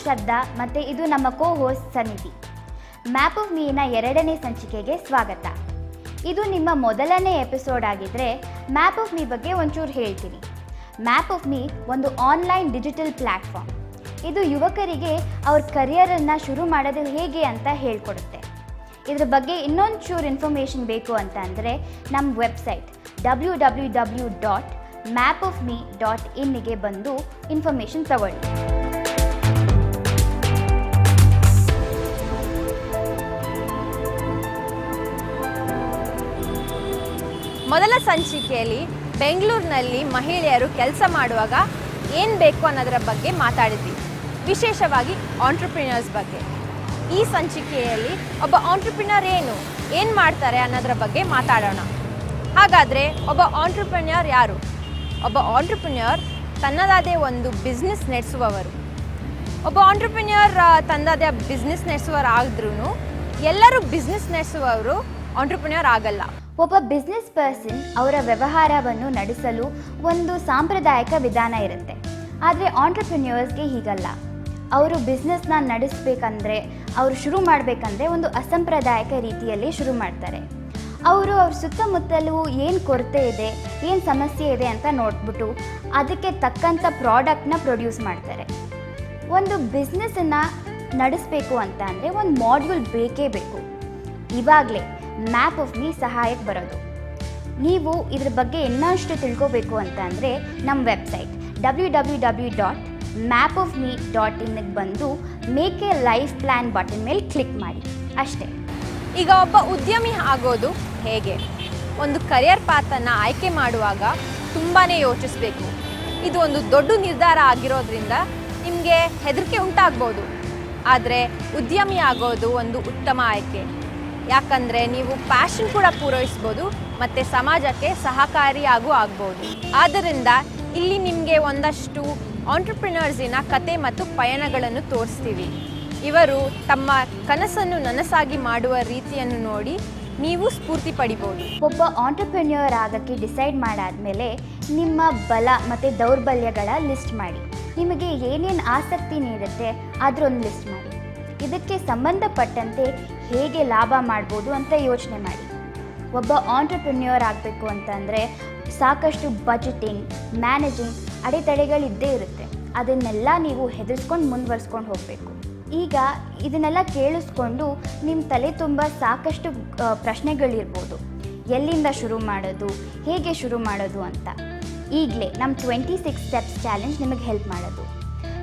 ಶ್ರದ್ಧಾ ಮತ್ತು ಇದು ನಮ್ಮ ಕೋ ಹೋಸ್ಟ್ ಸನ್ನಿಧಿ. ಮ್ಯಾಪ್ ಆಫ್ ಮೀನ 2ನೇ ಸಂಚಿಕೆಗೆ ಸ್ವಾಗತ. ಇದು ನಿಮ್ಮ ಮೊದಲನೇ ಎಪಿಸೋಡ್ ಆಗಿದ್ದರೆ ಮ್ಯಾಪ್ ಆಫ್ ಮೀ ಬಗ್ಗೆ ಒಂಚೂರು ಹೇಳ್ತೀನಿ. ಮ್ಯಾಪ್ ಆಫ್ ಮೀ ಒಂದು ಆನ್ಲೈನ್ ಡಿಜಿಟಲ್ ಪ್ಲ್ಯಾಟ್ಫಾರ್ಮ್. ಇದು ಯುವಕರಿಗೆ ಅವ್ರ ಕರಿಯರನ್ನು ಶುರು ಮಾಡೋದು ಹೇಗೆ ಅಂತ ಹೇಳ್ಕೊಡುತ್ತೆ. ಇದ್ರ ಬಗ್ಗೆ ಇನ್ನೊಂಚೂರು ಇನ್ಫಾರ್ಮೇಷನ್ ಬೇಕು ಅಂತ ಅಂದರೆ ನಮ್ಮ ವೆಬ್ಸೈಟ್ www.mapofme.in ಬಂದು ಇನ್ಫಾರ್ಮೇಷನ್ ತಗೊಳ್ಳಿ. ಮೊದಲ ಸಂಚಿಕೆಯಲ್ಲಿ ಬೆಂಗಳೂರಿನಲ್ಲಿ ಮಹಿಳೆಯರು ಕೆಲಸ ಮಾಡುವಾಗ ಏನು ಬೇಕು ಅನ್ನೋದರ ಬಗ್ಗೆ ಮಾತಾಡಿದ್ವಿ, ವಿಶೇಷವಾಗಿ ಆಂಟ್ರಪ್ರಿನರ್ಸ್ ಬಗ್ಗೆ. ಈ ಸಂಚಿಕೆಯಲ್ಲಿ ಒಬ್ಬ ಆಂಟ್ರಪ್ರಿನರ್ ಏನು ಮಾಡ್ತಾರೆ ಅನ್ನೋದರ ಬಗ್ಗೆ ಮಾತಾಡೋಣ. ಹಾಗಾದರೆ ಒಬ್ಬ ಆಂಟ್ರಪ್ರಿನರ್ ಯಾರು? ಒಬ್ಬ ಆಂಟ್ರಪ್ರಿನರ್ ತನ್ನದಾದ ಒಂದು ಬಿಸ್ನೆಸ್ ನಡೆಸುವವರು. ಒಬ್ಬ ಆಂಟ್ರಪ್ರಿನರ್ ತನ್ನದಾದ ಬಿಸ್ನೆಸ್ ನಡೆಸುವವರಾದ್ರೂ ಎಲ್ಲರೂ ಬಿಸ್ನೆಸ್ ನಡೆಸುವವರು ಆಂಟ್ರಪ್ರಿನರ್ ಆಗಲ್ಲ. ಒಬ್ಬ ಬಿಸ್ನೆಸ್ ಪರ್ಸನ್ ಅವರ ವ್ಯವಹಾರವನ್ನು ನಡೆಸಲು ಒಂದು ಸಾಂಪ್ರದಾಯಿಕ ವಿಧಾನ ಇರುತ್ತೆ. ಆದರೆ ಆಂಟ್ರಪ್ರಿನ್ಯೂರ್ಸ್ಗೆ ಹೀಗಲ್ಲ. ಅವರು ಬಿಸ್ನೆಸ್ನ ನಡೆಸಬೇಕಂದ್ರೆ, ಅವರು ಶುರು ಮಾಡಬೇಕಂದ್ರೆ ಒಂದು ಅಸಂಪ್ರದಾಯಿಕ ರೀತಿಯಲ್ಲಿ ಶುರು ಮಾಡ್ತಾರೆ. ಅವರು ಅವ್ರ ಸುತ್ತಮುತ್ತಲೂ ಏನು ಕೊರತೆ ಇದೆ, ಏನು ಸಮಸ್ಯೆ ಇದೆ ಅಂತ ನೋಡ್ಬಿಟ್ಟು ಅದಕ್ಕೆ ತಕ್ಕಂಥ ಪ್ರಾಡಕ್ಟ್ನ ಪ್ರೊಡ್ಯೂಸ್ ಮಾಡ್ತಾರೆ. ಒಂದು ಬಿಸ್ನೆಸ್ಸನ್ನು ನಡೆಸಬೇಕು ಅಂತ ಅಂದರೆ ಒಂದು ಮಾಡ್ಯೂಲ್ ಬೇಕೇ ಬೇಕು. ಇವಾಗಲೇ ಮ್ಯಾಪ್ ಆಫ್ ಮೀ ಸಹಾಯಕ್ಕೆ ಬರೋದು. ನೀವು ಇದ್ರ ಬಗ್ಗೆ ಇನ್ನಷ್ಟು ತಿಳ್ಕೋಬೇಕು ಅಂತ ಅಂದರೆ ನಮ್ಮ ವೆಬ್ಸೈಟ್ www.mapofme.in ಬಂದು make A life plan button ಮೇಲೆ ಕ್ಲಿಕ್ ಮಾಡಿ, ಅಷ್ಟೇ. ಈಗ ಒಬ್ಬ ಉದ್ಯಮಿ ಆಗೋದು ಹೇಗೆ? ಒಂದು ಕರಿಯರ್ ಪಾತನ್ನು ಆಯ್ಕೆ ಮಾಡುವಾಗ ತುಂಬಾ ಯೋಚಿಸಬೇಕು. ಇದು ಒಂದು ದೊಡ್ಡ ನಿರ್ಧಾರ ಆಗಿರೋದ್ರಿಂದ ನಿಮಗೆ ಹೆದರಿಕೆ ಉಂಟಾಗ್ಬೋದು. ಆದರೆ ಉದ್ಯಮಿ ಆಗೋದು ಒಂದು ಉತ್ತಮ ಆಯ್ಕೆ. ಯಾಕಂದರೆ ನೀವು ಪ್ಯಾಷನ್ ಕೂಡ ಪೂರೈಸ್ಬೋದು ಮತ್ತು ಸಮಾಜಕ್ಕೆ ಸಹಕಾರಿಯಾಗೂ ಆಗ್ಬೋದು. ಆದ್ದರಿಂದ ಇಲ್ಲಿ ನಿಮಗೆ ಒಂದಷ್ಟು ಆಂಟ್ರಪ್ರಿನರ್ಸಿನ ಕತೆ ಮತ್ತು ಪಯಣಗಳನ್ನು ತೋರಿಸ್ತೀವಿ. ಇವರು ತಮ್ಮ ಕನಸನ್ನು ನನಸಾಗಿ ಮಾಡುವ ರೀತಿಯನ್ನು ನೋಡಿ ನೀವು ಸ್ಫೂರ್ತಿ ಪಡಿಬೋದು. ಒಬ್ಬ ಆಂಟ್ರಪ್ರಿನ್ಯೂರ್ ಆಗೋಕ್ಕೆ ಡಿಸೈಡ್ ಮಾಡಾದಮೇಲೆ ನಿಮ್ಮ ಬಲ ಮತ್ತು ದೌರ್ಬಲ್ಯಗಳ ಲಿಸ್ಟ್ ಮಾಡಿ. ನಿಮಗೆ ಏನೇನು ಆಸಕ್ತಿ ನೀಡುತ್ತೆ ಅದರೊಂದು ಲಿಸ್ಟ್ ಮಾಡಿ. ಇದಕ್ಕೆ ಸಂಬಂಧಪಟ್ಟಂತೆ ಹೇಗೆ ಲಾಭ ಮಾಡ್ಬೋದು ಅಂತ ಯೋಚನೆ ಮಾಡಿ. ಒಬ್ಬ ಆಂಟ್ರಪ್ರಿನ್ಯೂರ್ ಆಗಬೇಕು ಅಂತಂದರೆ ಸಾಕಷ್ಟು ಬಜೆಟಿಂಗ್, ಮ್ಯಾನೇಜಿಂಗ್ ಅಡೆತಡೆಗಳಿದ್ದೇ ಇರುತ್ತೆ. ಅದನ್ನೆಲ್ಲ ನೀವು ಹೆದರ್ಸ್ಕೊಂಡು ಮುಂದುವರ್ಸ್ಕೊಂಡು ಹೋಗಬೇಕು. ಈಗ ಇದನ್ನೆಲ್ಲ ಕೇಳಿಸ್ಕೊಂಡು ನಿಮ್ಮ ತಲೆ ತುಂಬ ಸಾಕಷ್ಟು ಪ್ರಶ್ನೆಗಳಿರ್ಬೋದು. ಎಲ್ಲಿಂದ ಶುರು ಮಾಡೋದು, ಹೇಗೆ ಶುರು ಮಾಡೋದು ಅಂತ. ಈಗಲೇ ನಮ್ಮ 26 ಸ್ಟೆಪ್ಸ್ ಚಾಲೆಂಜ್ ನಿಮಗೆ ಹೆಲ್ಪ್ ಮಾಡೋದು.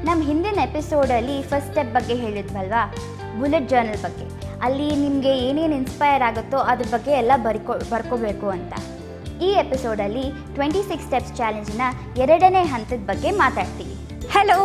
ನಮ್ಮ ಹಿಂದಿನ ಎಪಿಸೋಡಲ್ಲಿ ಫಸ್ಟ್ ಸ್ಟೆಪ್ ಬಗ್ಗೆ ಹೇಳಿದ್ವಲ್ವಾ, ಬುಲೆಟ್ ಜರ್ನಲ್ ಬಗ್ಗೆ. ಅಲ್ಲಿ ನಿಮಗೆ ಏನೇನು ಇನ್ಸ್ಪೈರ್ ಆಗುತ್ತೋ ಅದ್ರ ಬಗ್ಗೆ ಎಲ್ಲ ಬರ್ಕೋಬೇಕು ಅಂತ. ಈ ಎಪಿಸೋಡಲ್ಲಿ 26 ಸ್ಟೆಪ್ಸ್ ಚಾಲೆಂಜಿನ 2ನೇ ಹಂತದ ಬಗ್ಗೆ ಮಾತಾಡ್ತೀವಿ. ಹಲೋ,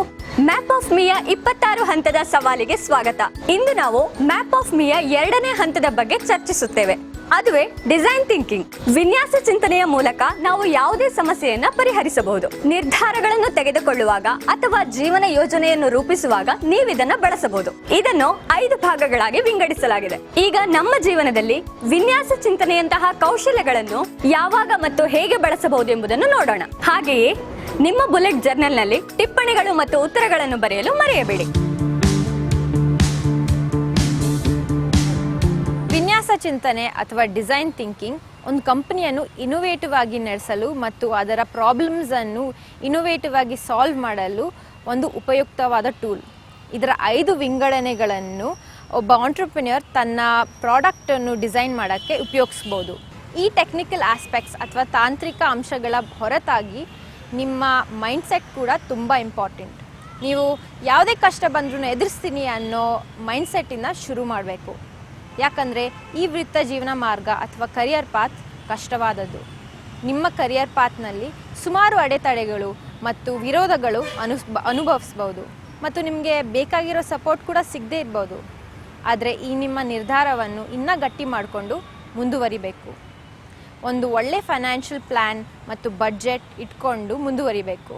ಮ್ಯಾಪ್ ಆಫ್ ಮೀಯ 26 ಹಂತದ ಸವಾಲಿಗೆ ಸ್ವಾಗತ. ಇಂದು ನಾವು ಮ್ಯಾಪ್ ಆಫ್ ಮೀಯ 2ನೇ ಹಂತದ ಬಗ್ಗೆ ಚರ್ಚಿಸುತ್ತೇವೆ. ಅದುವೇ ಡಿಸೈನ್ ಥಿಂಕಿಂಗ್. ವಿನ್ಯಾಸ ಚಿಂತನೆಯ ಮೂಲಕ ನಾವು ಯಾವುದೇ ಸಮಸ್ಯೆಯನ್ನ ಪರಿಹರಿಸಬಹುದು. ನಿರ್ಧಾರಗಳನ್ನು ತೆಗೆದುಕೊಳ್ಳುವಾಗ ಅಥವಾ ಜೀವನ ಯೋಜನೆಯನ್ನು ರೂಪಿಸುವಾಗ ನೀವಿದನ್ನು ಬಳಸಬಹುದು. ಇದನ್ನು 5 ಭಾಗಗಳಾಗಿ ವಿಂಗಡಿಸಲಾಗಿದೆ. ಈಗ ನಮ್ಮ ಜೀವನದಲ್ಲಿ ವಿನ್ಯಾಸ ಚಿಂತನೆಯಂತಹ ಕೌಶಲ್ಯಗಳನ್ನು ಯಾವಾಗ ಮತ್ತು ಹೇಗೆ ಬಳಸಬಹುದು ಎಂಬುದನ್ನು ನೋಡೋಣ. ಹಾಗೆಯೇ ನಿಮ್ಮ ಬುಲೆಟ್ ಜರ್ನಲ್ನಲ್ಲಿ ಟಿಪ್ಪಣಿಗಳು ಮತ್ತು ಉತ್ತರಗಳನ್ನು ಬರೆಯಲು ಮರೆಯಬೇಡಿ. ವಿನ್ಯಾಸ ಚಿಂತನೆ ಅಥವಾ ಡಿಸೈನ್ ಥಿಂಕಿಂಗ್ ಒಂದು ಕಂಪನಿಯನ್ನು ಇನೋವೇಟಿವ್ ಆಗಿ ನಡೆಸಲು ಮತ್ತು ಅದರ ಪ್ರಾಬ್ಲಮ್ಸನ್ನು ಇನೋವೇಟಿವ್ ಆಗಿ ಸಾಲ್ವ್ ಮಾಡಲು ಒಂದು ಉಪಯುಕ್ತವಾದ ಟೂಲ್. ಇದರ 5 ವಿಂಗಡಣೆಗಳನ್ನು ಒಬ್ಬ ಆಂಟ್ರಪ್ರಿನರ್ ತನ್ನ ಪ್ರಾಡಕ್ಟನ್ನು ಡಿಸೈನ್ ಮಾಡೋಕ್ಕೆ ಉಪಯೋಗಿಸ್ಬೋದು. ಈ ಟೆಕ್ನಿಕಲ್ ಆಸ್ಪೆಕ್ಟ್ಸ್ ಅಥವಾ ತಾಂತ್ರಿಕ ಅಂಶಗಳ ಹೊರತಾಗಿ ನಿಮ್ಮ ಮೈಂಡ್ಸೆಟ್ ಕೂಡ ತುಂಬ ಇಂಪಾರ್ಟೆಂಟ್. ನೀವು ಯಾವುದೇ ಕಷ್ಟ ಬಂದ್ರೂ ಎದುರಿಸ್ತೀನಿ ಅನ್ನೋ ಮೈಂಡ್ಸೆಟ್ಟಿಂದ ಶುರು ಮಾಡಬೇಕು. ಯಾಕಂದರೆ ಈ ವೃತ್ತ ಜೀವನ ಮಾರ್ಗ ಅಥವಾ ಕರಿಯರ್ ಪಾತ್ ಕಷ್ಟವಾದದ್ದು. ನಿಮ್ಮ ಕರಿಯರ್ ಪಾತ್ನಲ್ಲಿ ಸುಮಾರು ಅಡೆತಡೆಗಳು ಮತ್ತು ವಿರೋಧಗಳು ಅನುಭವಿಸ್ಬೋದು ಮತ್ತು ನಿಮಗೆ ಬೇಕಾಗಿರೋ ಸಪೋರ್ಟ್ ಕೂಡ ಸಿಗದೇ ಇರ್ಬೋದು. ಆದರೆ ಈ ನಿಮ್ಮ ನಿರ್ಧಾರವನ್ನು ಇನ್ನೂ ಗಟ್ಟಿ ಮಾಡಿಕೊಂಡು ಮುಂದುವರಿಬೇಕು. ಒಂದು ಒಳ್ಳೆ ಫೈನಾನ್ಷಿಯಲ್ ಪ್ಲ್ಯಾನ್ ಮತ್ತು ಬಡ್ಜೆಟ್ ಇಟ್ಕೊಂಡು ಮುಂದುವರಿಬೇಕು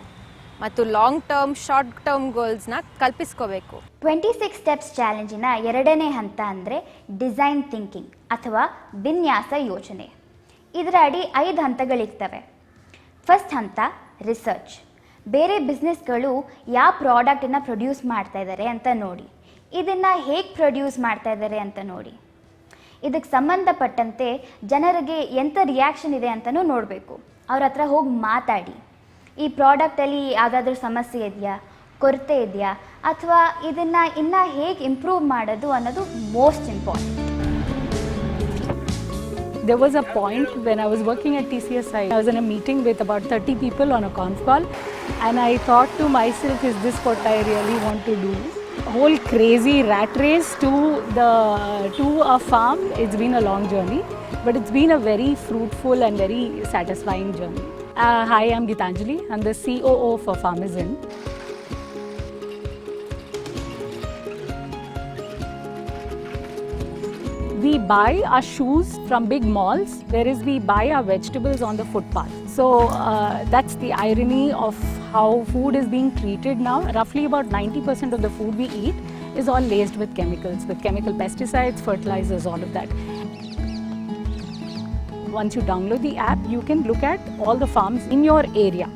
ಮತ್ತು ಲಾಂಗ್ ಟರ್ಮ್, ಶಾರ್ಟ್ ಟರ್ಮ್ ಗೋಲ್ಸ್ನ ಕಲ್ಪಿಸ್ಕೋಬೇಕು. 26 ಸ್ಟೆಪ್ಸ್ ಚಾಲೆಂಜಿನ 2ನೇ ಹಂತ ಅಂದರೆ ಡಿಸೈನ್ ಥಿಂಕಿಂಗ್ ಅಥವಾ ವಿನ್ಯಾಸ ಯೋಚನೆ. ಇದರ ಅಡಿ 5 ಹಂತಗಳಿರ್ತವೆ. ಫಸ್ಟ್ ಹಂತ ರಿಸರ್ಚ್. ಬೇರೆ ಬಿಸ್ನೆಸ್ಗಳು ಯಾವ ಪ್ರಾಡಕ್ಟನ್ನು ಪ್ರೊಡ್ಯೂಸ್ ಮಾಡ್ತಾ ಇದ್ದಾರೆ ಅಂತ ನೋಡಿ, ಇದನ್ನು ಹೇಗೆ ಪ್ರೊಡ್ಯೂಸ್ ಮಾಡ್ತಾ ಇದ್ದಾರೆ ಅಂತ ನೋಡಿ, ಇದಕ್ಕೆ ಸಂಬಂಧಪಟ್ಟಂತೆ ಜನರಿಗೆ ಎಂಥ ರಿಯಾಕ್ಷನ್ ಇದೆ ಅಂತಲೂ ನೋಡಬೇಕು. ಅವ್ರ ಹತ್ರ ಹೋಗಿ ಮಾತಾಡಿ, ಈ ಪ್ರಾಡಕ್ಟಲ್ಲಿ ಯಾವುದಾದ್ರೂ ಸಮಸ್ಯೆ ಇದೆಯಾ, ಕೊರತೆ ಇದೆಯಾ, ಅಥವಾ ಇದನ್ನು ಇನ್ನೂ ಹೇಗೆ ಇಂಪ್ರೂವ್ ಮಾಡೋದು ಅನ್ನೋದು most important. There was a point when I was working at TCSI, I was in a meeting with about 30 people on a conf call, and I thought to myself, is this what I really want to do? A whole crazy rat race to a farm, it's been a long journey, but it's been a very fruitful and very satisfying journey. Hi, I'm Gitanjali, I'm the COO for Farmers Inn. We buy our shoes from big malls, whereas we buy our vegetables on the footpath. So that's the irony of how food is being treated now. Roughly about 90% of the food we eat is all laced with chemicals, with chemical pesticides, fertilizers, all of that. Once you download the app, you can look at all the farms in your area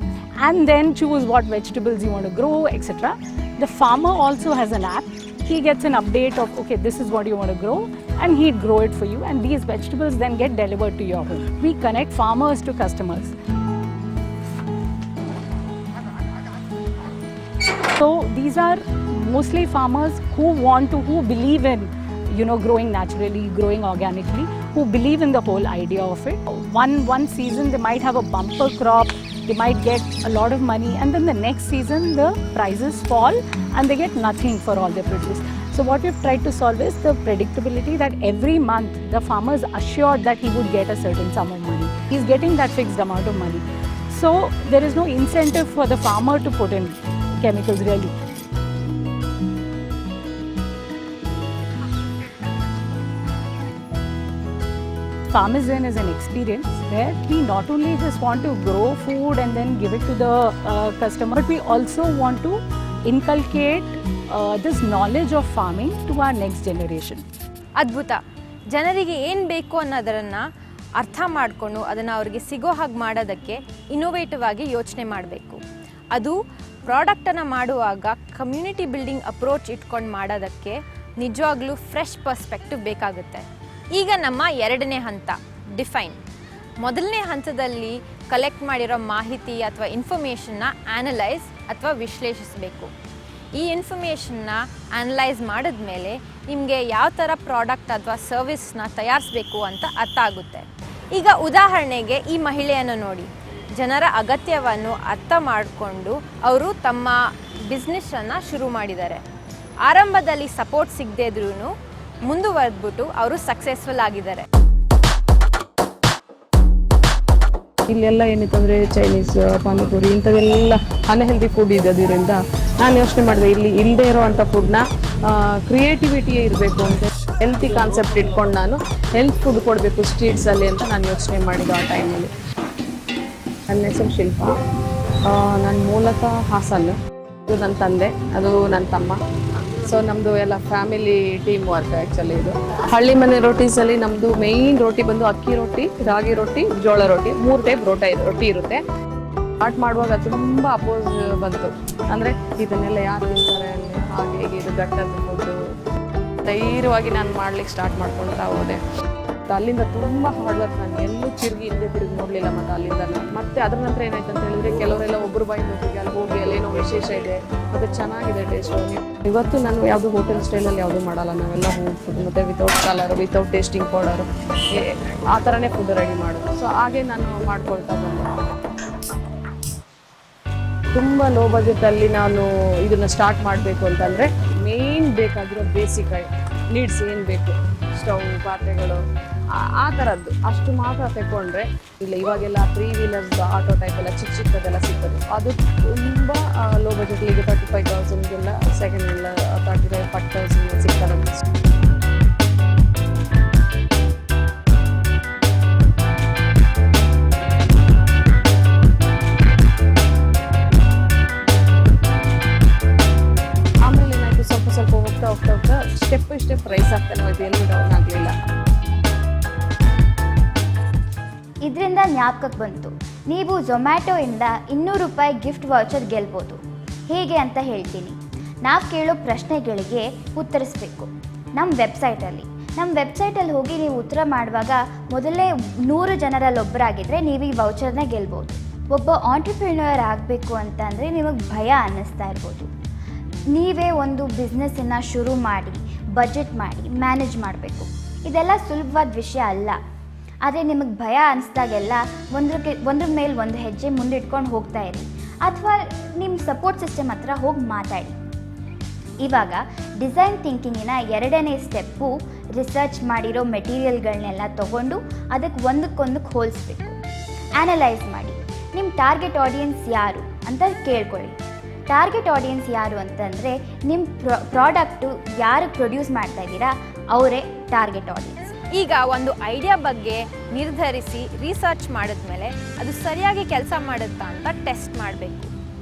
and then choose what vegetables you want to grow, etc. The farmer also has an app. He gets an update of, okay, this is what you want to grow, and he'd grow it for you, and these vegetables then get delivered to your home. We connect farmers to customers. So these are mostly farmers who believe in, growing naturally, growing organically, who believe in the whole idea of it. One season they might have a bumper crop, they might get a lot of money, and then the next season the prices fall and they get nothing for all their produce. So what we've tried to solve is the predictability that every month the farmer is assured that he would get a certain sum of money. He's getting that fixed amount of money. So there is no incentive for the farmer to put in chemicals really. Farmers Inn is an experience where we not only just want to grow food and then give it to the customer, but we also want to inculcate this knowledge of farming to our next generation. ಅದ್ಭುತ. ಜನರಿಗೆ ಏನು ಬೇಕು ಅನ್ನೋದನ್ನು ಅರ್ಥ ಮಾಡಿಕೊಂಡು ಅದನ್ನು ಅವ್ರಿಗೆ ಸಿಗೋ ಹಾಗೆ ಮಾಡೋದಕ್ಕೆ ಇನೋವೇಟಿವ್ ಆಗಿ ಯೋಚನೆ ಮಾಡಬೇಕು. ಅದು ಪ್ರಾಡಕ್ಟನ್ನು ಮಾಡುವಾಗ ಕಮ್ಯುನಿಟಿ ಬಿಲ್ಡಿಂಗ್ ಅಪ್ರೋಚ್ ಇಟ್ಕೊಂಡು ಮಾಡೋದಕ್ಕೆ ನಿಜವಾಗ್ಲೂ ಫ್ರೆಶ್ ಪರ್ಸ್ಪೆಕ್ಟಿವ್ ಬೇಕಾಗುತ್ತೆ. ಈಗ ನಮ್ಮ ಎರಡನೇ ಹಂತ, ಡಿಫೈನ್. ಮೊದಲನೇ ಹಂತದಲ್ಲಿ ಕಲೆಕ್ಟ್ ಮಾಡಿರೋ ಮಾಹಿತಿ ಅಥವಾ ಇನ್ಫಾರ್ಮೇಷನ್ನ ಆ್ಯನಲೈಸ್ ಅಥವಾ ವಿಶ್ಲೇಷಿಸಬೇಕು. ಈ ಇನ್ಫಾರ್ಮೇಷನ್ನ ಆ್ಯನಲೈಸ್ ಮಾಡಿದ್ಮೇಲೆ ನಿಮಗೆ ಯಾವ ಥರ ಪ್ರಾಡಕ್ಟ್ ಅಥವಾ ಸರ್ವಿಸ್ನ ತಯಾರಿಸಬೇಕು ಅಂತ ಅರ್ಥ ಆಗುತ್ತೆ. ಈಗ ಉದಾಹರಣೆಗೆ ಈ ಮಹಿಳೆಯನ್ನು ನೋಡಿ. ಜನರ ಅಗತ್ಯವನ್ನು ಅರ್ಥ ಮಾಡಿಕೊಂಡು ಅವರು ತಮ್ಮ ಬಿಸ್ನೆಸ್ಸನ್ನು ಶುರು ಮಾಡಿದ್ದಾರೆ. ಆರಂಭದಲ್ಲಿ ಸಪೋರ್ಟ್ ಸಿಗದೇ ಇದ್ರೂ ಮುಂದುವರೆದ್ಬಿಟ್ಟು ಅವರು ಸಕ್ಸಸ್ಫುಲ್ ಆಗಿದ್ದಾರೆ. ಇಲ್ಲೆಲ್ಲ ಏನಿತ್ತಂದರೆ ಚೈನೀಸ್, ಪಾನಿಪುರಿ ಇಂಥವೆಲ್ಲ ಅನ್ಹೆಲ್ದಿ ಫುಡ್ ಇರೋದ್ರಿಂದ ನಾನು ಯೋಚನೆ ಮಾಡಿದೆ, ಇಲ್ಲಿ ಇಲ್ಲದೆ ಇರೋವಂಥ ಫುಡ್ನ ಕ್ರಿಯೇಟಿವಿಟಿ ಇರಬೇಕು ಅಂತ ಹೆಲ್ತಿ ಕಾನ್ಸೆಪ್ಟ್ ಇಟ್ಕೊಂಡು ನಾನು ಹೆಲ್ತ್ ಫುಡ್ ಕೊಡಬೇಕು ಸ್ಟ್ರೀಟ್ಸಲ್ಲಿ ಅಂತ ನಾನು ಯೋಚನೆ ಮಾಡಿದ್ದು ಆ ಟೈಮಲ್ಲಿ. ನನ್ನ ಹೆಸರು ಶಿಲ್ಪ, ನನ್ನ ಮೂಲತಃ ಹಾಸನ. ಇದು ನನ್ನ ತಂದೆ, ಅದು ನನ್ನ ತಮ್ಮ. ಸೊ ನಮ್ಮದು ಎಲ್ಲ ಫ್ಯಾಮಿಲಿ ಟೀಮ್ ವರ್ಕ್ ಆ್ಯಕ್ಚುಲಿ. ಇದು ಹಳ್ಳಿ ಮನೆ ರೋಟೀಸಲ್ಲಿ ನಮ್ಮದು ಮೇಯ್ನ್ ರೋಟಿ ಬಂದು ಅಕ್ಕಿ ರೊಟ್ಟಿ, ರಾಗಿ ರೊಟ್ಟಿ, ಜೋಳ ರೊಟ್ಟಿ, 3 ಟೈಪ್ ರೊಟ್ಟಿ ಇರುತ್ತೆ. ಸ್ಟಾರ್ಟ್ ಮಾಡುವಾಗ ತುಂಬ ಅಪೋಸ್ ಬಂತು, ಅಂದರೆ ಇದನ್ನೆಲ್ಲ ಯಾರು ತಿಂತಾರೆ ಅಲ್ಲಿ, ಹಾಗೆ ಹೀಗೆ, ಇದು ಗಟ್ಟದ ಫುಡ್ಡು. ಧೈರ್ಯವಾಗಿ ನಾನು ಮಾಡ್ಲಿಕ್ಕೆ ಸ್ಟಾರ್ಟ್ ಮಾಡ್ಕೊಳ್ತಾ ಹೋದೆ. ಅಲ್ಲಿಂದ ತುಂಬ ಹಾರ್ಡ್ ವರ್ಕ್, ನಾನು ಎಲ್ಲೂ ತಿರುಗಿ ನೋಡಲಿಲ್ಲ. ಮತ್ತು ಅಲ್ಲಿಂದ ಮತ್ತೆ ಅದ್ರ ನಂತರ ಏನಾಯ್ತು ಅಂತ ಹೇಳಿದ್ರೆ, ಕೆಲವರೆಲ್ಲ ಒಬ್ಬರು ಬಾಯಿಂದ ಹೋಗಿ ಅಲ್ಲಿ ಹೋಗಿ ಅಲ್ಲೇನೋ ವಿಶೇಷ ಇದೆ, ಅದು ಚೆನ್ನಾಗಿದೆ ಟೇಸ್ಟು. ಇವತ್ತು ನಾನು ಯಾವುದು ಹೋಟೆಲ್ ಸ್ಟೈಲಲ್ಲಿ ಯಾವುದೂ ಮಾಡಲ್ಲ, ನಾವೆಲ್ಲ ಹೋಮ್ ಫುಡ್ ಮತ್ತು without colour, without tasting powder, ಆ ಥರನೇ ಫುಡ್ ರೆಡಿ ಮಾಡೋದು. ಸೊ ಹಾಗೆ ನಾನು ಮಾಡ್ಕೊಳ್ತಾ ಬಂದೆ. ತುಂಬ ಲೋ ಬಜೆಟಲ್ಲಿ ನಾನು ಇದನ್ನು ಸ್ಟಾರ್ಟ್ ಮಾಡಬೇಕು ಅಂತಂದರೆ ಮೇಯ್ನ್ ಬೇಕಾಗಿರೋ ಬೇಸಿಕ್ ನೀಡ್ಸ್ ಏನು ಬೇಕು, ಸ್ಟವ್, ಪಾತ್ರೆಗಳು, ಆ ಥರದ್ದು ಅಷ್ಟು ಮಾತ್ರ ತೆಕ್ಕೊಂಡ್ರೆ ಇಲ್ಲ. ಇವಾಗೆಲ್ಲ 3 ವೀಲರ್ಸ್ ಆಟೋ ಟೈಪ್ ಎಲ್ಲ ಚಿಕ್ಕದೆಲ್ಲ ಸಿಗ್ತದೆ. ಅದು ತುಂಬ ಲೋ ಬಜೆಟ್ಲಿಗೆ 35,000ಗೆಲ್ಲ ಸೆಕೆಂಡ್ ಇಲ್ಲ 35,000 ಸಿಗ್ತದೆ. ಆಮೇಲೆ ಏನಾಯಿತು, ಸ್ವಲ್ಪ ಹೋಗ್ತಾ ಸ್ಟೆಪ್ ಬೈ ಸ್ಟೆಪ್ ರೈಸ್ ಆಗ್ತಾನೆ ಹೋಯ್ತು, ಎಲ್ಲೂ ಡೌನ್ ಆಗಲಿಲ್ಲ. ಇದರಿಂದ ಜ್ಞಾಪಕಕ್ಕೆ ಬಂತು, ನೀವು ಝೊಮ್ಯಾಟೊಯಿಂದ 200 ರೂಪಾಯಿ ಗಿಫ್ಟ್ ವೌಚರ್ ಗೆಲ್ಬೋದು. ಹೇಗೆ ಅಂತ ಹೇಳ್ತೀನಿ. ನಾವು ಕೇಳೋ ಪ್ರಶ್ನೆಗಳಿಗೆ ಉತ್ತರಿಸಬೇಕು ನಮ್ಮ ವೆಬ್ಸೈಟಲ್ಲಿ ಹೋಗಿ ನೀವು ಉತ್ತರ ಮಾಡುವಾಗ ಮೊದಲೇ 100 ಜನರಲ್ಲಿ ಒಬ್ಬರಾಗಿದ್ದರೆ ನೀವು ಈ ವೌಚರ್ನ ಗೆಲ್ಬೋದು. ಒಬ್ಬ ಆಂಟ್ರಪ್ರಿನ್ಯೂರ್ ಆಗಬೇಕು ಅಂತಂದರೆ ನಿಮಗೆ ಭಯ ಅನ್ನಿಸ್ತಾ ಇರ್ಬೋದು. ನೀವೇ ಒಂದು ಬಿಸ್ನೆಸ್ಸನ್ನು ಶುರು ಮಾಡಿ ಬಜೆಟ್ ಮಾಡಿ ಮ್ಯಾನೇಜ್ ಮಾಡಬೇಕು. ಇದೆಲ್ಲ ಸುಲಭವಾದ ವಿಷಯ ಅಲ್ಲ. ಆದರೆ ನಿಮಗೆ ಭಯ ಅನ್ನಿಸ್ದಾಗೆಲ್ಲ ಒಂದ್ರ ಮೇಲೆ ಒಂದು ಹೆಜ್ಜೆ ಮುಂದಿಟ್ಕೊಂಡು ಹೋಗ್ತಾ ಇರಿ, ಅಥವಾ ನಿಮ್ಮ ಸಪೋರ್ಟ್ ಸಿಸ್ಟಮ್ ಹತ್ರ ಹೋಗಿ ಮಾತಾಡಿ. ಇವಾಗ ಡಿಸೈನ್ ಥಿಂಕಿಂಗಿನ 2ನೇ ಸ್ಟೆಪ್ಪು ರಿಸರ್ಚ್ ಮಾಡಿರೋ ಮೆಟೀರಿಯಲ್ಗಳನ್ನೆಲ್ಲ ತೊಗೊಂಡು ಅದಕ್ಕೆ ಒಂದಕ್ಕೊಂದಕ್ಕೆ ಹೋಲಿಸ್ಬೇಕು. ಆ್ಯನಲೈಸ್ ಮಾಡಿ ನಿಮ್ಮ ಟಾರ್ಗೆಟ್ ಆಡಿಯನ್ಸ್ ಯಾರು ಅಂತ ಕೇಳ್ಕೊಳ್ಳಿ. ಟಾರ್ಗೆಟ್ ಆಡಿಯನ್ಸ್ ಯಾರು ಅಂತಂದರೆ ನಿಮ್ಮ ಪ್ರಾಡಕ್ಟು ಯಾರು ಪ್ರೊಡ್ಯೂಸ್ ಮಾಡ್ತಾ ಇದ್ದೀರಾ ಅವರೇ ಟಾರ್ಗೆಟ್ ಆಡಿಯನ್ಸ್. ಈಗ ಒಂದು ಐಡಿಯಾ ಬಗ್ಗೆ ನಿರ್ಧರಿಸಿ ರಿಸರ್ಚ್ ಮಾಡಿದ್ಮೇಲೆ ಅದು ಸರಿಯಾಗಿ ಕೆಲಸ ಮಾಡುತ್ತಾ ಅಂತ ಟೆಸ್ಟ್ ಮಾಡಬೇಕು.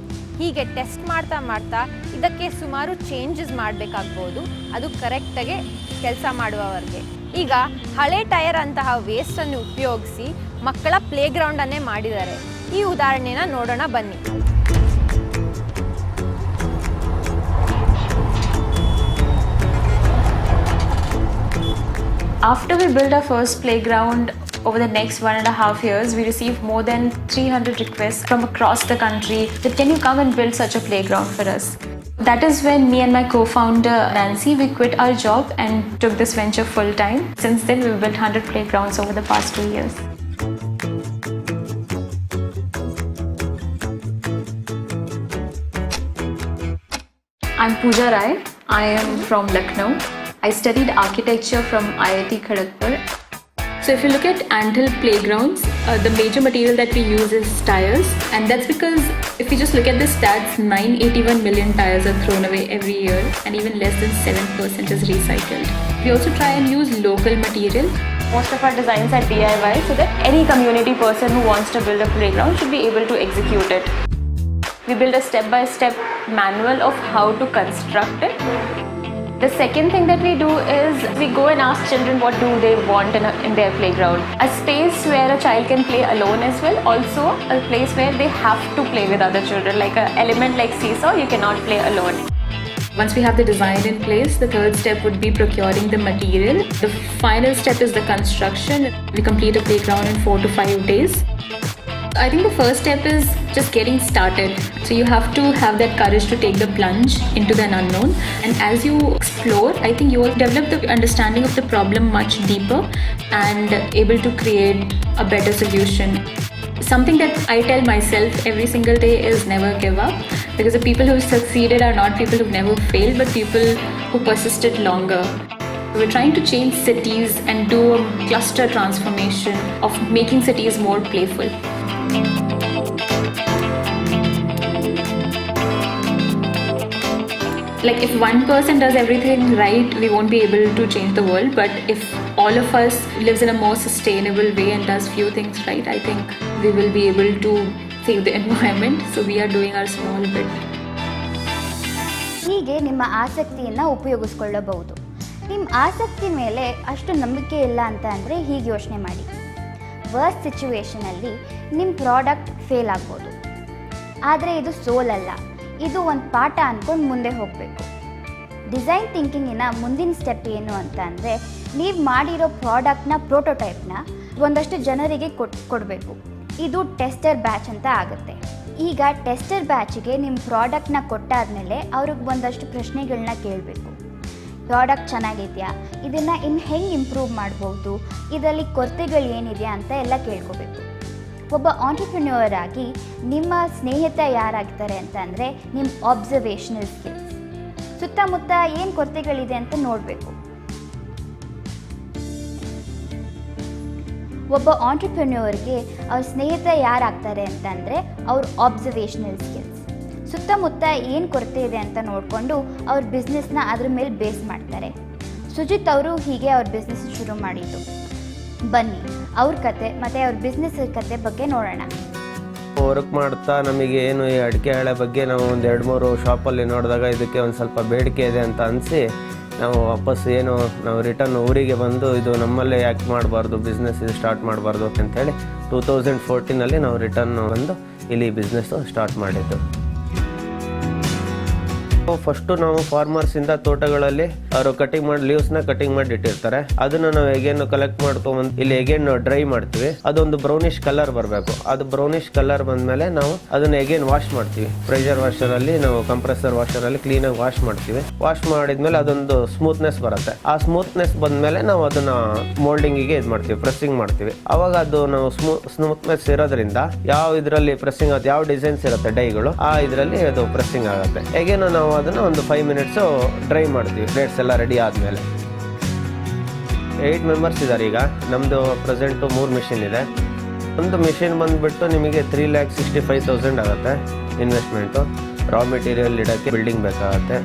ಹೀಗೆ ಟೆಸ್ಟ್ ಮಾಡ್ತಾ ಇದಕ್ಕೆ ಸುಮಾರು ಚೇಂಜಸ್ ಮಾಡಬೇಕಾಗ್ಬೋದು, ಅದು ಕರೆಕ್ಟಾಗಿ ಕೆಲಸ ಮಾಡುವವರೆಗೆ. ಈಗ ಹಳೆ ಟೈರ್ ಅಂತಹ ವೇಸ್ಟನ್ನು ಉಪಯೋಗಿಸಿ ಮಕ್ಕಳ ಪ್ಲೇಗ್ರೌಂಡನ್ನೇ ಮಾಡಿದ್ದಾರೆ. ಈ ಉದಾಹರಣೆನ ನೋಡೋಣ ಬನ್ನಿ. After we built our first playground, over the next 1.5 years, we received more than 300 requests from across the country that can you come and build such a playground for us. That is when me and my co-founder Nancy, we quit our job and took this venture full time. Since then, we've built 100 playgrounds over the past 2 years. I'm Pooja Rai. I am from Lucknow. I studied architecture from IIT Kharagpur. So if you look at anthill playgrounds, the major material that we use is tires, and that's because if you just look at the stats, 981 million tires are thrown away every year, and even less than 7% is recycled. We also try and use local material. Most of our designs are DIY, so that any community person who wants to build a playground should be able to execute it. We build a step-by-step manual of how to construct it. The second thing that we do is we go and ask children what do they want in their playground. A space where a child can play alone as well. Also a place where they have to play with other children. Like an element like seesaw, you cannot play alone. Once we have the design in place, the third step would be procuring the material. The final step is the construction. We complete a playground in 4 to 5 days. I think the first step is just getting started. So you have to have that courage to take the plunge into the unknown. And as you explore, I think you will develop the understanding of the problem much deeper and able to create a better solution. Something that I tell myself every single day is never give up, because the people who succeeded are not people who've never failed, but people who persisted longer. We're trying to change cities and do a cluster transformation of making cities more playful. Like if one person does everything right, we won't be able to change the world. But if all of us lives in a more sustainable way and does few things right, I think we will be able to save the environment. So we are doing our small bit. ಹೀಗೆ ನಿಮ್ಮ ಆಸಕ್ತಿಯನ್ನು ಉಪಯೋಗಿಸ್ಕೊಳ್ಳಬಹುದು. ನಿಮ್ಮ ಆಸಕ್ತಿ ಮೇಲೆ ಅಷ್ಟು ನಂಬಿಕೆ ಇಲ್ಲ ಅಂತ ಅಂದರೆ ಹೀಗೆ ಯೋಚನೆ ಮಾಡಿ. ವರ್ಸ್ಟ್ ಸಿಚುವೇಷನಲ್ಲಿ ನಿಮ್ಮ ಪ್ರಾಡಕ್ಟ್ ಫೇಲ್ ಆಗ್ಬೋದು, ಆದರೆ ಇದು ಸೋಲಲ್ಲ, ಇದು ಒಂದು ಪಾಠ ಅಂದ್ಕೊಂಡು ಮುಂದೆ ಹೋಗಬೇಕು. ಡಿಸೈನ್ ಥಿಂಕಿಂಗಿನ ಮುಂದಿನ ಸ್ಟೆಪ್ ಏನು ಅಂತ ಅಂದರೆ ನೀವು ಮಾಡಿರೋ ಪ್ರಾಡಕ್ಟ್ನ ಪ್ರೋಟೋಟೈಪ್ನ ಒಂದಷ್ಟು ಜನರಿಗೆ ಕೊಡಬೇಕು. ಇದು ಟೆಸ್ಟರ್ ಬ್ಯಾಚ್ ಅಂತ ಆಗುತ್ತೆ. ಈಗ ಟೆಸ್ಟರ್ ಬ್ಯಾಚಿಗೆ ನಿಮ್ಮ ಪ್ರಾಡಕ್ಟ್ನ ಕೊಟ್ಟಾದಮೇಲೆ ಅವ್ರಿಗೆ ಒಂದಷ್ಟು ಪ್ರಶ್ನೆಗಳನ್ನ ಕೇಳಬೇಕು. ಪ್ರಾಡಕ್ಟ್ ಚೆನ್ನಾಗಿದೆಯಾ, ಇದನ್ನು ಇನ್ನು ಹೆಂಗೆ ಇಂಪ್ರೂವ್ ಮಾಡ್ಬೋದು, ಇದರಲ್ಲಿ ಕೊರತೆಗಳು ಏನಿದೆಯಾ ಅಂತ ಎಲ್ಲ ಕೇಳ್ಕೋಬೇಕು. ಒಬ್ಬ ಆಂಟ್ರಪ್ರಿನ್ಯೂರ್ ಆಗಿ ನಿಮ್ಮ ಸ್ನೇಹಿತ ಯಾರಾಗ್ತಾರೆ ಅಂತ ಅಂದರೆ ನಿಮ್ಮ ಆಬ್ಸರ್ವೇಷನಲ್ ಸ್ಕಿಲ್ಸ್. ಸುತ್ತಮುತ್ತ ಏನು ಕೊರತೆಗಳಿದೆ ಅಂತ ನೋಡಬೇಕು. ಒಬ್ಬ ಆಂಟ್ರಪ್ರಿನ್ಯೂರ್ಗೆ ಅವ್ರ ಸ್ನೇಹಿತ ಯಾರಾಗ್ತಾರೆ ಅಂತಂದರೆ ಅವ್ರ ಆಬ್ಸರ್ವೇಷನಲ್ ಸ್ಕಿಲ್ಸ್. ಸುತ್ತಮುತ್ತ ಏನು ಕೊರತೆ ಇದೆ ಅಂತ ನೋಡಿಕೊಂಡು ಅವ್ರ ಬಿಸ್ನೆಸ್ನ ಅದ್ರ ಮೇಲೆ ಬೇಸ್ ಮಾಡ್ತಾರೆ. ಸುಜಿತ್ ಅವರು ಹೀಗೆ ಅವ್ರ ಬಿಸ್ನೆಸ್ ಶುರು ಮಾಡಿದ್ದು. ಬನ್ನಿ ಅವ್ರ ಕತೆ ಮತ್ತು ಅವ್ರ ಬಿಸ್ನೆಸ್ ಕತೆ ಬಗ್ಗೆ ನೋಡೋಣ. ವರ್ಕ್ ಮಾಡ್ತಾ ನಮಗೆ ಏನು ಈ ಅಡಿಕೆ ಹಾಳೆ ಬಗ್ಗೆ ನಾವು ಒಂದು 2-3 ಶಾಪಲ್ಲಿ ನೋಡಿದಾಗ ಇದಕ್ಕೆ ಒಂದು ಸ್ವಲ್ಪ ಬೇಡಿಕೆ ಇದೆ ಅಂತ ಅನಿಸಿ ನಾವು ವಾಪಸ್ ಏನು ನಾವು ರಿಟರ್ನ್ ಊರಿಗೆ ಬಂದು ಇದು ನಮ್ಮಲ್ಲೇ ಯಾಕೆ ಮಾಡಬಾರ್ದು ಬಿಸ್ನೆಸ್ ಇದು ಸ್ಟಾರ್ಟ್ ಮಾಡಬಾರ್ದು ಅಂಥೇಳಿ 2014 ನಾವು ರಿಟರ್ನ್ ಬಂದು ಇಲ್ಲಿ ಬಿಸ್ನೆಸ್ಸು ಸ್ಟಾರ್ಟ್ ಮಾಡಿದ್ದು. ಫಸ್ಟು ನಾವು ಫಾರ್ಮರ್ಸಿಂದ ತೋಟಗಳಲ್ಲಿ ಅವರು ಕಟಿಂಗ್ ಮಾಡಿ ಲೀವ್ಸ್ನ ಕಟಿಂಗ್ ಮಾಡಿ ಇಟ್ಟಿರ್ತಾರೆ. ಅದನ್ನು ನಾವು ಹೇಗೇನು ಕಲೆಕ್ಟ್ ಮಾಡ್ಕೊಂಬಂದು ಇಲ್ಲಿ ಹೇಗೇನು ಡ್ರೈ ಮಾಡ್ತೀವಿ. ಅದೊಂದು ಬ್ರೌನಿಷ್ ಕಲರ್ ಬರಬೇಕು. ಅದು ಬ್ರೌನಿಷ್ ಕಲರ್ ಬಂದಮೇಲೆ ನಾವು ಅದನ್ನು ಹೇಗೇನು ವಾಶ್ ಮಾಡ್ತೀವಿ. ಪ್ರೆಷರ್ ವಾಷರಲ್ಲಿ ನಾವು ಕಂಪ್ರೆಸರ್ ವಾಷರಲ್ಲಿ ಕ್ಲೀನಾಗಿ ವಾಶ್ ಮಾಡ್ತೀವಿ. ವಾಶ್ ಮಾಡಿದ್ಮೇಲೆ ಅದೊಂದು ಸ್ಮೂತ್ನೆಸ್ ಬರುತ್ತೆ. ಆ ಸ್ಮೂತ್ನೆಸ್ ಬಂದಮೇಲೆ ನಾವು ಅದನ್ನು ಮೋಲ್ಡಿಂಗಿಗೆ ಇದು ಮಾಡ್ತೀವಿ, ಪ್ರೆಸ್ಸಿಂಗ್ ಮಾಡ್ತೀವಿ. ಅವಾಗ ಅದು ನಾವು ಸ್ಮೂತ್ನೆಸ್ ಇರೋದ್ರಿಂದ ಯಾವ ಇದರಲ್ಲಿ ಪ್ರೆಸ್ಸಿಂಗ್ ಆಗುತ್ತೆ, ಯಾವ ಡಿಸೈನ್ಸ್ ಇರುತ್ತೆ ಡೈಗಳು, ಆ ಇದರಲ್ಲಿ ಅದು ಪ್ರೆಸ್ಸಿಂಗ್ ಆಗುತ್ತೆ. ಹೇಗೇನು ನಾವು ಅದನ್ನು ಒಂದು 5 ಮಿನಿಟ್ಸು ಡ್ರೈ ಮಾಡ್ತೀವಿ. ಪ್ಲೇಟ್ಸ್ ಎಲ್ಲ ರೆಡಿ ಆದಮೇಲೆ 8 ಮೆಂಬರ್ಸ್ ಇದ್ದಾರೆ. ಈಗ ನಮ್ಮದು ಪ್ರೆಸೆಂಟು 3 ಮಿಷಿನ್ ಇದೆ. ಒಂದು ಮಿಷಿನ್ ಬಂದುಬಿಟ್ಟು ನಿಮಗೆ 3,65,000 ಆಗುತ್ತೆ ಇನ್ವೆಸ್ಟ್ಮೆಂಟು. ರಾ ಮೆಟೀರಿಯಲ್ ಇಡೋಕ್ಕೆ ಬಿಲ್ಡಿಂಗ್ ಬೇಕಾಗುತ್ತೆ.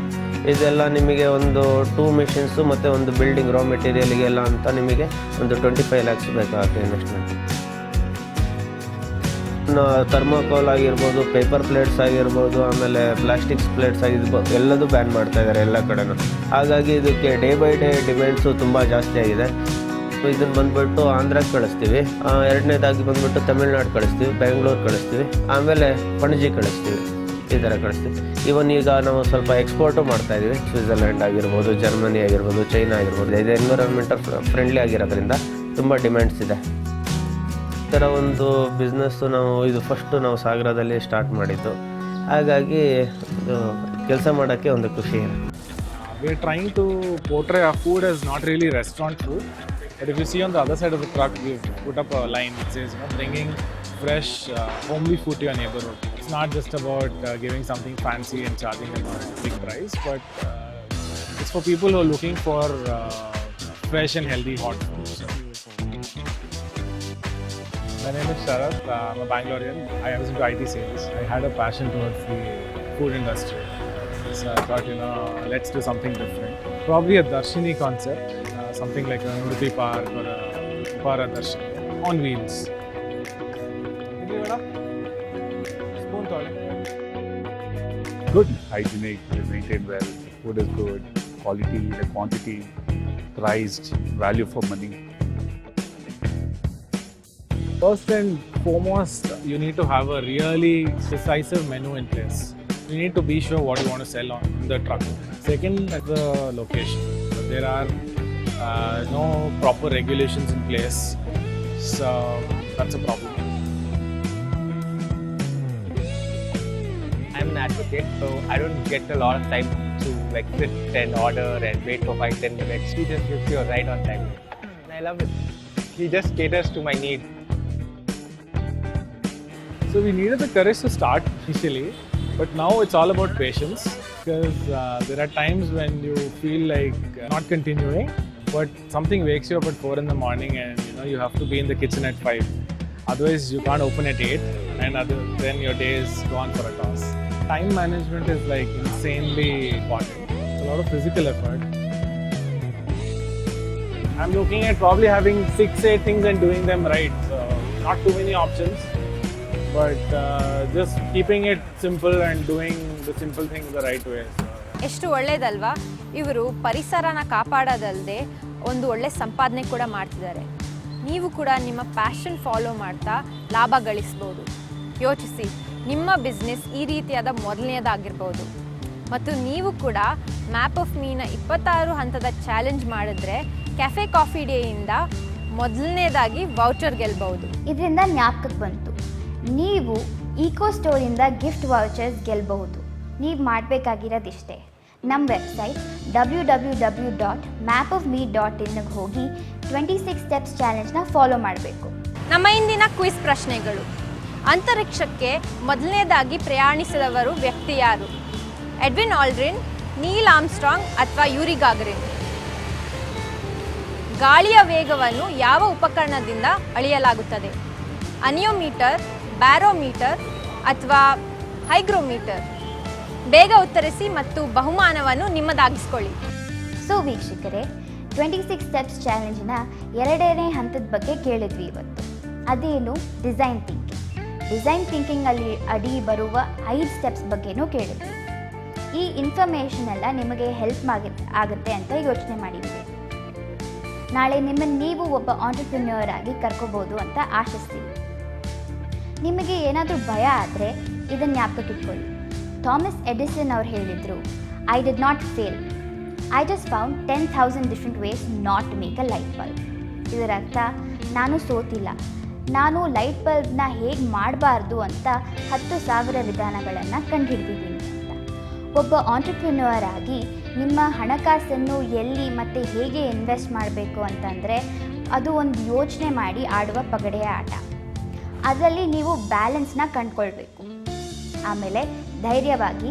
ಇದೆಲ್ಲ ನಿಮಗೆ ಒಂದು 2 ಮಿಷಿನ್ಸು ಮತ್ತು ಒಂದು ಬಿಲ್ಡಿಂಗ್ ರಾ ಮೆಟೀರಿಯಲ್ಗೆಲ್ಲ ಅಂತ ನಿಮಗೆ ಒಂದು 25 lakhs ಬೇಕಾಗುತ್ತೆ ಇನ್ವೆಸ್ಟ್ಮೆಂಟ್. ಥರ್ಮೋಕೋಲ್ ಆಗಿರ್ಬೋದು, ಪೇಪರ್ ಪ್ಲೇಟ್ಸ್ ಆಗಿರ್ಬೋದು, ಆಮೇಲೆ ಪ್ಲಾಸ್ಟಿಕ್ಸ್ ಪ್ಲೇಟ್ಸ್ ಆಗಿರ್ಬೋದು, ಎಲ್ಲದೂ ಬ್ಯಾನ್ ಮಾಡ್ತಾ ಇದ್ದಾರೆ ಎಲ್ಲ ಕಡೆನೂ. ಹಾಗಾಗಿ ಇದಕ್ಕೆ ಡೇ ಬೈ ಡೇ ಡಿಮ್ಯಾಂಡ್ಸು ತುಂಬ ಜಾಸ್ತಿ ಆಗಿದೆ. ಇದನ್ನು ಬಂದುಬಿಟ್ಟು ಆಂಧ್ರಕ್ಕೆ ಕಳಿಸ್ತೀವಿ. ಎರಡನೇದಾಗಿ ಬಂದುಬಿಟ್ಟು ತಮಿಳ್ನಾಡು ಕಳಿಸ್ತೀವಿ, ಬೆಂಗಳೂರು ಕಳಿಸ್ತೀವಿ, ಆಮೇಲೆ ಪಣಜಿ ಕಳಿಸ್ತೀವಿ. ಈ ಥರ ಕಳಿಸ್ತೀವಿ. ಇವನ್ ಈಗ ನಾವು ಸ್ವಲ್ಪ ಎಕ್ಸ್ಪೋರ್ಟು ಮಾಡ್ತಾಯಿದ್ದೀವಿ. ಸ್ವಿಟ್ಜರ್ಲ್ಯಾಂಡ್ ಆಗಿರ್ಬೋದು, ಜರ್ಮನಿ ಆಗಿರ್ಬೋದು, ಚೈನಾ ಆಗಿರ್ಬೋದು. ಇದು ಎನ್ವಿರಾನ್ಮೆಂಟಲ್ ಫ್ರೆಂಡ್ಲಿ ಆಗಿರೋದ್ರಿಂದ ತುಂಬ ಡಿಮ್ಯಾಂಡ್ಸ್ ಇದೆ. ಈ ಥರ ಒಂದು ಬಿಸ್ನೆಸ್ಸು ಇದು ಫಸ್ಟು ನಾವು ಸಾಗರದಲ್ಲಿ ಸ್ಟಾರ್ಟ್ ಮಾಡಿದ್ದು. ಹಾಗಾಗಿ ಇದು ಕೆಲಸ ಮಾಡೋಕ್ಕೆ ಒಂದು ಖುಷಿ ಇದೆ. We are trying to portray our food as not really restaurant food, but if you see on the other side of the truck, we've put up a line that says, bringing fresh, homely food to your neighborhood. It's not just about giving something fancy and charging them a big price, but it's for people who are looking for fresh and healthy hot food. My name is Sharath. I'm a Bangalorean. I was into IT sales. I had a passion towards the food industry. So I thought, let's do something different. Probably a Darshini concept, something like a Nurti Park or a Para Darshini on wheels. Spoon Good, hygienic, maintained well, the food is good, quality, the quantity, priced, value for money. First and foremost, you need to have a really decisive menu in place. You need to be sure what you want to sell on the truck. Second, at the location. There are no proper regulations in place, so that's a problem. I'm an advocate, so I don't get a lot of time to sit and order and wait for 5-10 minutes. He just gives you a ride on time. And I love it. He just caters to my need. So we needed the courage to start initially, but now it's all about patience, because there are times when you feel like not continuing, but something wakes you up at 4 in the morning and you have to be in the kitchen at 5. Otherwise you can't open at 8 and then your day is gone for a toss. Time management is insanely important. It's a lot of physical effort. I'm looking at probably having 6-8 things and doing them right. So not too many options. But just keeping it simple and doing the simple things the right way. ಎಷ್ಟು ಒಳ್ಳೇದಲ್ವಾ? ಇವರು ಪರಿಸರನ ಕಾಪಾಡೋದಲ್ಲದೆ ಒಂದು ಒಳ್ಳೆ ಸಂಪಾದನೆ ಕೂಡ ಮಾಡ್ತಿದ್ದಾರೆ. ನೀವು ಕೂಡ ನಿಮ್ಮ ಪ್ಯಾಷನ್ ಫಾಲೋ ಮಾಡ್ತಾ ಲಾಭ ಗಳಿಸ್ಬೋದು. ಯೋಚಿಸಿ, ನಿಮ್ಮ ಬಿಸ್ನೆಸ್ ಈ ರೀತಿಯಾದ ಮೊದಲನೇದಾಗಿರ್ಬೋದು. ಮತ್ತು ನೀವು ಕೂಡ ಮ್ಯಾಪ್ ಆಫ್ ಮೀನ 26 ಹಂತದ ಚಾಲೆಂಜ್ ಮಾಡಿದ್ರೆ ಕೆಫೆ ಕಾಫಿ ಡೇಯಿಂದ ಮೊದಲನೇದಾಗಿ ವೌಚರ್ ಗೆಲ್ಬಹುದು. ಇದರಿಂದ ಜ್ಞಾಪಕಕ್ಕೆ ಬಂತು, ನೀವು ಈಕೋ ಸ್ಟೋರಿಂದ ಗಿಫ್ಟ್ ವೌಚರ್ಸ್ ಗೆಲ್ಲಬಹುದು. ನೀವು ಮಾಡಬೇಕಾಗಿರೋದಿಷ್ಟೇ, ನಮ್ಮ ವೆಬ್ಸೈಟ್ www.mapofme.in ಹೋಗಿ 26 ಸ್ಟೆಪ್ಸ್ ಚಾಲೆಂಜ್ನ ಫಾಲೋ ಮಾಡಬೇಕು. ನಮ್ಮ ಇಂದಿನ ಕ್ವಿಜ್ ಪ್ರಶ್ನೆಗಳು. ಅಂತರಿಕ್ಷಕ್ಕೆ ಮೊದಲನೇದಾಗಿ ಪ್ರಯಾಣಿಸಿದವರು ವ್ಯಕ್ತಿ ಯಾರು? ಎಡ್ವಿನ್ ಆಲ್ಡ್ರಿನ್, ನೀಲ್ ಆರ್ಮ್ಸ್ಟ್ರಾಂಗ್ ಅಥವಾ ಯೂರಿ ಗಾಗರಿನ್? ಗಾಳಿಯ ವೇಗವನ್ನು ಯಾವ ಉಪಕರಣದಿಂದ ಅಳೆಯಲಾಗುತ್ತದೆ? ಅನಿಯೋಮೀಟರ್, ಬ್ಯಾರೋಮೀಟರ್ ಅಥವಾ ಹೈಗ್ರೋಮೀಟರ್? ಬೇಗ ಉತ್ತರಿಸಿ ಮತ್ತು ಬಹುಮಾನವನ್ನು ನಿಮ್ಮದಾಗಿಸ್ಕೊಳ್ಳಿ. ಸೊ ವೀಕ್ಷಕರೇ, 26 ಸ್ಟೆಪ್ಸ್ ಚಾಲೆಂಜ್ನ 2ನೇ ಹಂತದ ಬಗ್ಗೆ ಕೇಳಿದ್ವಿ ಇವತ್ತು. ಅದೇನು? Design thinking. ಡಿಸೈನ್ ಥಿಂಕಿಂಗಲ್ಲಿ ಅಡಿ ಬರುವ 5 ಸ್ಟೆಪ್ಸ್ ಬಗ್ಗೆನೂ ಕೇಳಿದ್ವಿ. ಈ ಇನ್ಫಾರ್ಮೇಷನ್ ಎಲ್ಲ ನಿಮಗೆ ಹೆಲ್ಪ್ ಆಗುತ್ತೆ ಅಂತ ಯೋಚನೆ ಮಾಡಿದ್ವಿ. ನಾಳೆ ನಿಮ್ಮನ್ನು ನೀವು ಒಬ್ಬ ಆಂಟ್ರಪ್ರಿನ್ಯೂರ್ ಆಗಿ ಕರ್ಕೋಬೋದು ಅಂತ ಆಶಿಸ್ತೀವಿ. ನಿಮಗೆ ಏನಾದರೂ ಭಯ ಆದರೆ ಇದನ್ನು ಜ್ಞಾಪಕಕ್ಕಿಟ್ಕೊಳ್ಳಿ. ಥಾಮಸ್ ಎಡಿಸನ್ ಅವ್ರು ಹೇಳಿದರು, I did not fail, I just found 10,000 different ways not to make a light bulb. ಇದರ ಅರ್ಥ, ನಾನು ಸೋತಿಲ್ಲ, ನಾನು ಲೈಟ್ ಬಲ್ಬ್ನ ಹೇಗೆ ಮಾಡಬಾರ್ದು ಅಂತ 10,000 ವಿಧಾನಗಳನ್ನು ಕಂಡುಹಿಡಿದಿದ್ದೀನಿ ಅಂತ. ಒಬ್ಬ ಆಂಟ್ರಪ್ರಿನ್ಯೂರ್ ಆಗಿ ನಿಮ್ಮ ಹಣಕಾಸನ್ನು ಎಲ್ಲಿ ಮತ್ತು ಹೇಗೆ ಇನ್ವೆಸ್ಟ್ ಮಾಡಬೇಕು ಅಂತಂದರೆ ಅದು ಒಂದು ಯೋಚನೆ ಮಾಡಿ ಆಡುವ ಪಗಡೆಯ ಆಟ. ಅದರಲ್ಲಿ ನೀವು ಬ್ಯಾಲೆನ್ಸ್ನ ಕಂಡುಕೊಳ್ಬೇಕು. ಆಮೇಲೆ ಧೈರ್ಯವಾಗಿ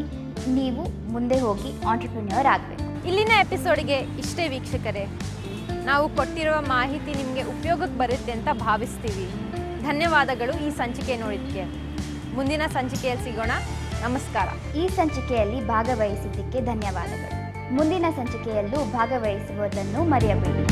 ನೀವು ಮುಂದೆ ಹೋಗಿ ಆಂಟ್ರಪ್ರಿನ್ಯೂರ್ ಆಗಬೇಕು. ಇಲ್ಲಿನ ಎಪಿಸೋಡ್ಗೆ ಇಷ್ಟೇ ವೀಕ್ಷಕರೇ. ನಾವು ಕೊಟ್ಟಿರುವ ಮಾಹಿತಿ ನಿಮಗೆ ಉಪಯೋಗಕ್ಕೆ ಬರುತ್ತೆ ಅಂತ ಭಾವಿಸ್ತೀವಿ. ಧನ್ಯವಾದಗಳು ಈ ಸಂಚಿಕೆ ನೋಡಿದ್ದಕ್ಕೆ. ಮುಂದಿನ ಸಂಚಿಕೆಯಲ್ಲಿ ಸಿಗೋಣ. ನಮಸ್ಕಾರ. ಈ ಸಂಚಿಕೆಯಲ್ಲಿ ಭಾಗವಹಿಸಿದ್ದಕ್ಕೆ ಧನ್ಯವಾದಗಳು. ಮುಂದಿನ ಸಂಚಿಕೆಯಲ್ಲೂ ಭಾಗವಹಿಸುವುದನ್ನು ಮರೆಯಬೇಡಿ.